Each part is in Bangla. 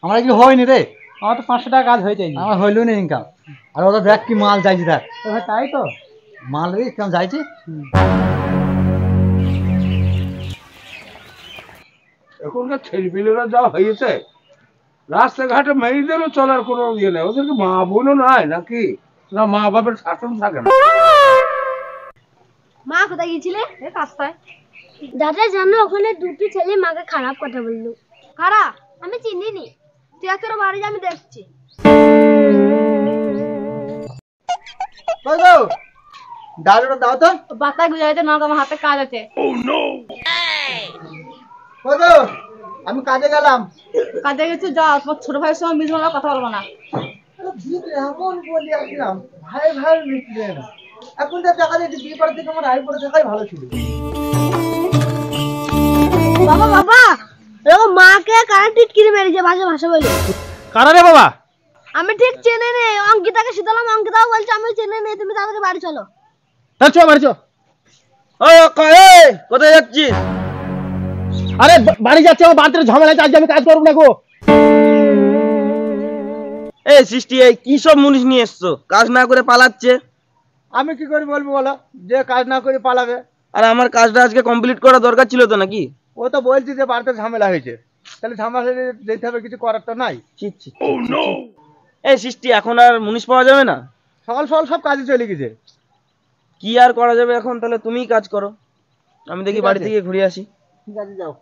আমার কি হয়নি রে, আমার তো 500 টাকা কাজ হয়ে যায়নি, আমার হইলো না ইনকাম। আর ওটা দেখ কি মাল যাইছি, দেখ ভাই তাই তো মাল রে কেমন যাইছে। এখনকার ছেলেপিলেরা যা হয়েছে, রাস্তাঘাটে মেয়েদেরও চলার কোনো ইয়ে নেই। ওদেরকে মা বোনও নাই নাকি, না মা বাপের শাসন থাকে না। মা কোথায় গিয়েছিলে? রাস্তায়। দাদা জানো ওখানে দুটি ছেলে মাকে খারাপ কথা বললো। কারা? আমি চিনিনি। তুই একের বাড়ি আমি দেখছি। ডালটা দাও তো। বাতায় গুজাইতে না, আমার হাতে কাজ আছে। আমি কাজে গেলাম। কাজে গেছি, যাও। তোমার ছোট ভাইয়ের সঙ্গে মিশবো না, কথা বলবো না। এমন বলি আসলাম, ভাই ভাই মিশবে না। এখন যা টাকা দিয়ে বিয়ে করার থেকে আমার আয় করে থাকাই ভালো ছিল। বাবা বাবা, এরকম মাকে কারা টিটকিরি মেরেছে ভাষা ভাষা বলে? কারা রে বাবা? আমি ঠিক চেনে নেই। অঙ্কিতাকে শীতলাম, অঙ্কিতাও বলছে আমি চেনে নেই। তুমি তাড়াতাড়ি বাড়ি চলো। চল বাড়ি চল। কোথায় যাচ্ছিস? আরে বাড়ি যাচ্ছে, আমার বাড়িতে ঝামেলা আছে, আজকে আমি কাজ করবো না গো। এই সৃষ্টি, এই কি সব মুনিশ নিয়ে এসছো? কাজ না করে পালাচ্ছে। আমি কি করে বলবো বলো, যে কাজ না করে পালাবে? আর আমার কাজটা আজকে কমপ্লিট করা দরকার ছিল তো নাকি? ও তো বলছি যে বাড়িতে ঝামেলা হয়েছে, তাহলে ঝামেলা যেতে হবে, কিছু করার তো নাই। এই সৃষ্টি, এখন আর মুনিশ পাওয়া যাবে না? সকাল সকাল সব কাজে চলে গেছে। কি আর করা যাবে এখন? তাহলে তুমিই কাজ করো, আমি দেখি বাড়ি থেকে ঘুরে আসি। ঠিক আছে, যাও।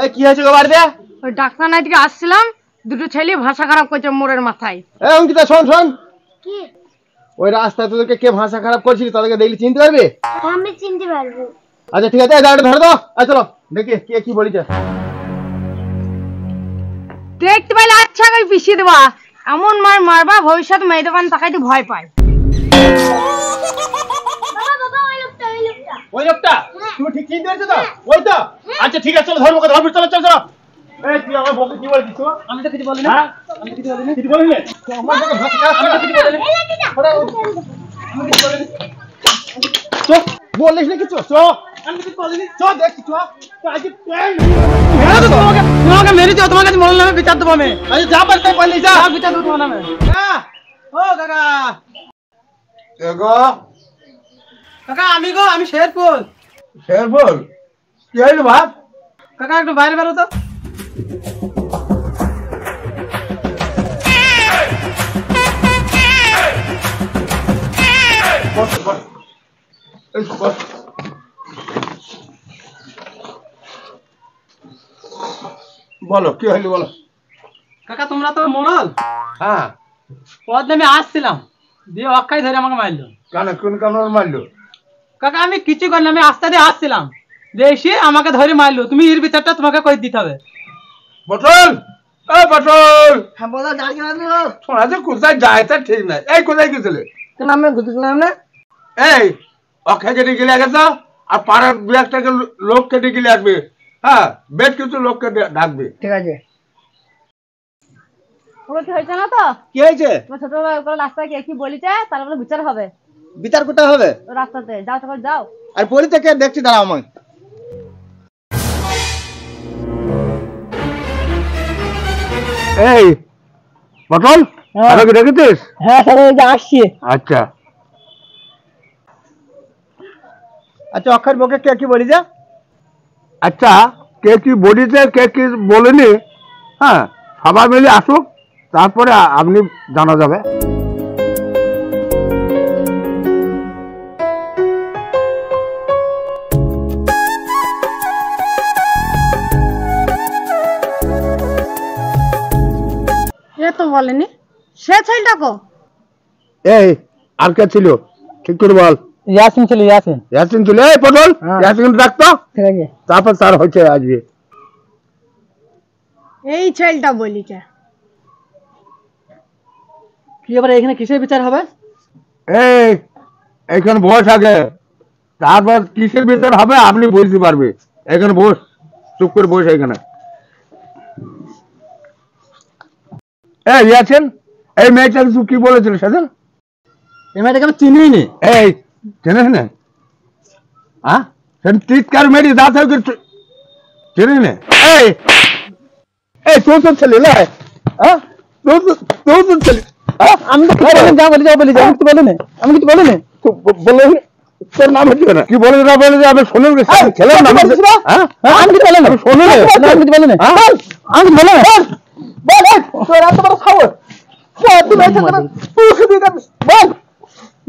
এই কি হয়েছে গো বাড়িতে? ওই ডাক্তার নাইটকে আসছিলাম, দুটো ছেলে ভাষা খারাপ করছে মোড়ের মাথায়। এই অঙ্কিতা, শোন শোন, কি? ওই রাস্তায় তোদেরকে কে ভাষা খারাপ করছিলি, তাদেরকে দেখলি চিনতে পারবি? আমি চিনতে পারবো। আচ্ছা ঠিক আছে, দাঁড়াটা ধরে দাও। আচ্ছা চলো দেখি কে কি বলিছে। দেখতে পাইলে আচ্ছা করে পিছিয়ে দেবা, এমন মার মারবা ভবিষ্যৎ মেয়ে দোকান তাকাইতে ভয় পায়। বাবা বাবা, ওই লোকটা ওই লোকটা। ওই লোকটা তুমি ঠিক চিনতে পেরেছো তো? ওই তো? আচ্ছা ঠিক আছে, চলো ধর্মকে ধর্ম, চলো চলো চলো। এই তুই আমার বউকে কি বলেছিস? আমি তো কিছু বলিনি। আমি কিছু বলিনি। কিছু বলিনি? আমার বউকে ভাষা খারাপ করে কিছু বলিনি। আমি কিছু বলিনি। চো বলিস না কিছু? চো আমি কিছু বলিনি। চো দেখি চো। আজকে তোমাকে মেরেছে, তোমার কাছে মরল নামে বিচার দেবো আমি। আচ্ছা যা পারতে পারলি যা, বিচার দেবো তোমার নামে। ও কাকা। কাকা আমি গো, আমি শেরপুর। শেরপুর? কি হইল ভাব? কাকা একটু বাইরে বেরো তো। বস বস, এই বস। বলো কি হইল বলো। কাকা তোমরা তো মরল। হ্যাঁ, পথ আমি আসছিলাম, দিয়ে অক্ষাই ধরে আমাকে মারলো। কেন কোন কামড় মারলো? কাকা আমি কিছু করিনি, আমি রাস্তা দিয়ে আসছিলাম, দেখি আমাকে ধরে মারলো। তুমি এর বিচারটা তোমাকে করে দিতে হবে। পটল, ও পটল, হ্যাঁ বলো, যাই কেন? শোনা যে কোথায় যায় তা ঠিক নাই। এই কোথায় গেছিলে? আমি ঘুরতেছিলাম না। এই অক্ষয় কেটে গেলে গেছো, আর পাড়ার দু একটা লোক কেটে গেলে আসবে। হ্যাঁ, বেশ কিছু লোককে ডাকবে। ঠিক আছে। ওগুলো হয়েছে না তো? কি হয়েছে? তোমার ছোট ভাই উপরে রাস্তায় কে কি বলিছে, তারপরে বিচার হবে। বিচার কোথায় হবে? রাস্তাতে যাও, তখন যাও। আর পরিতে কে দেখছি, দাঁড়াও আমায়। এই পটল, আমাকে দেখেছিস? হ্যাঁ স্যার, ওই যে আসছি। আচ্ছা আচ্ছা, অক্ষর বউকে কে কি বলি যা? আচ্ছা, কে কি বলিতে কে কি বলেনি, হ্যাঁ সবাই মিলে আসুক, তারপরে আপনি জানা যাবে। এ তো বলেনি, সে ছেলেটা কো? এই আর কে ছিল, ঠিক করে বল। ইয়াসিন ছিল, ইয়াসিন। ইয়াসিন ছিল? এই পটল, ইয়াসিন ডাকতো, ঠিক আছে। তারপর তার হচ্ছে আজকে। এই ছেলেটা বলিছে। কি এবার এখানে কিসের বিচার হবে? এই এখানে বস আগে, তারপর কিসের ভিতর হবে আপনি বলতে পারবে। এখানে বস, চুপ করে বস এখানে। এই ইয়াসিন, এই মেয়েটাকে তুই কি বলেছিল সেদিন? এই মেয়েটাকে আমি চিনিই নি। এই চেনিস না? হ্যাঁ সেন চিৎকার মেরি দাঁত চিনি নে এই এই তোর তো ছেলে লে হ্যাঁ তোর তো ছেলে আমি তো যা বলি আমি কিছু বলি না বলে তোর নাম হচ্ছে না কি বলে না বলে যে আমি শুনে গেছি ছেলের নাম হ্যাঁ আমি কিছু বলি না শুনে আমি কিছু বলি না আমি কিছু বলি না বল তোর এত বড় খবর তুই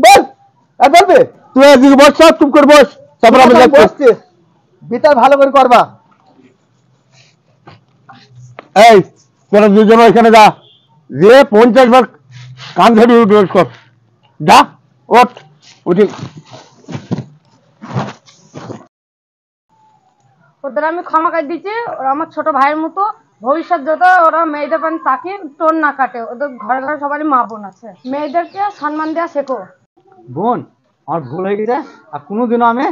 বল আর বলবে তুই একদিকে বস চুপ করে বস তারপর আমি বসছে বিচার ভালো করে করবা। এই তোরা দুজন ওইখানে যা যে 50 বার কান ধরে উঠে কর যা ওঠ উঠি ওদের আমি ক্ষমা করে দিচ্ছি, ওরা আমার ছোট ভাইয়ের মতো। ভবিষ্যৎ যত ওরা মেয়েদের পান তাকে টোন না কাটে। ওদের ঘরে ঘরে সবারই মা বোন আছে, মেয়েদেরকে সম্মান দেওয়া শেখো। বোন আমার ভুল হয়ে গেছে, আর কোনোদিনও আমি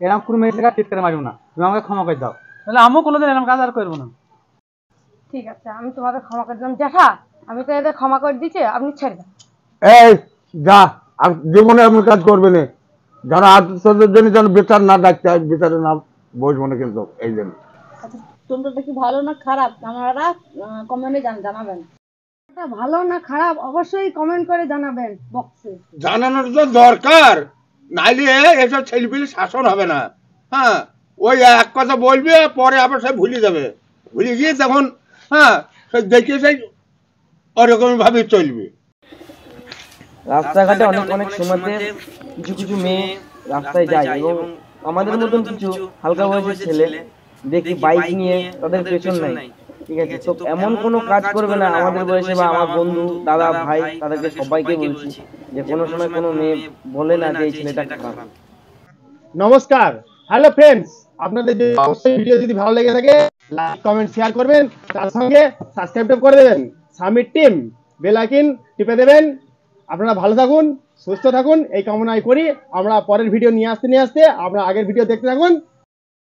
এরকম কোনো মেয়ের লেখা চিৎকার মারবো না, তুমি আমাকে ক্ষমা করে দাও, তাহলে আমিও কোনোদিন এরকম কাজ আর করবো না। ঠিক আছে, আমি তোমাদের ক্ষমা করে দিলাম। জ্যাঠা, আমি তো এদের ক্ষমা করে দিচ্ছি, আপনি ছেড়ে দেন। এই যা আর জীবনে এমন কাজ করবে না যারা আত্মীয়দের জন্য যেন বিচার না ডাকতে হয়, বিচারে না বসবো না কিন্তু এই জন্য। তোমরা দেখি ভালো না খারাপ আপনারা কমেন্টে জানাবেন। ভালো না খারাপ অবশ্যই কমেন্ট করে জানাবেন বক্সে। জানানোর তো দরকার, নাইলে এসব ছেলেপিলে শাসন হবে না। হ্যাঁ ওই এক কথা বলবে পরে আবার সে ভুলে যাবে, ভুলে গিয়ে তখন হ্যাঁ সে দেখে সেই ওরকম ভাবে চলবে। রাস্তাঘাটে অনেক অনেক সময়তে কিছু কিছু মেয়ে রাস্তায় যায় এবং আমাদের মতন কিছু হালকা বয়সের ছেলে দেখি বাইক নিয়ে তাদের পেছন নাই, ঠিক আছে? তো এমন কোনো কাজ করবে না আমাদের বয়সে বা আমার বন্ধু দাদা ভাই তাদেরকে সবাইকে বলছি যে কোনো সময় কোনো মেয়ে বলে না যে এই ছেলেটা খারাপ। নমস্কার, হ্যালো ফ্রেন্ডস, আপনাদের অবশ্যই ভিডিও যদি ভালো লেগে থাকে লাইক কমেন্ট শেয়ার করবেন, তার সঙ্গে সাবস্ক্রাইব করে দেবেন। সামিট টিম বেল আইকন টিপে দেবেন। আপনারা ভালো থাকুন, সুস্থ থাকুন এই কামনাই করি। আমরা পরের ভিডিও নিয়ে আসতে আপনারা আগের ভিডিও দেখতে থাকুন।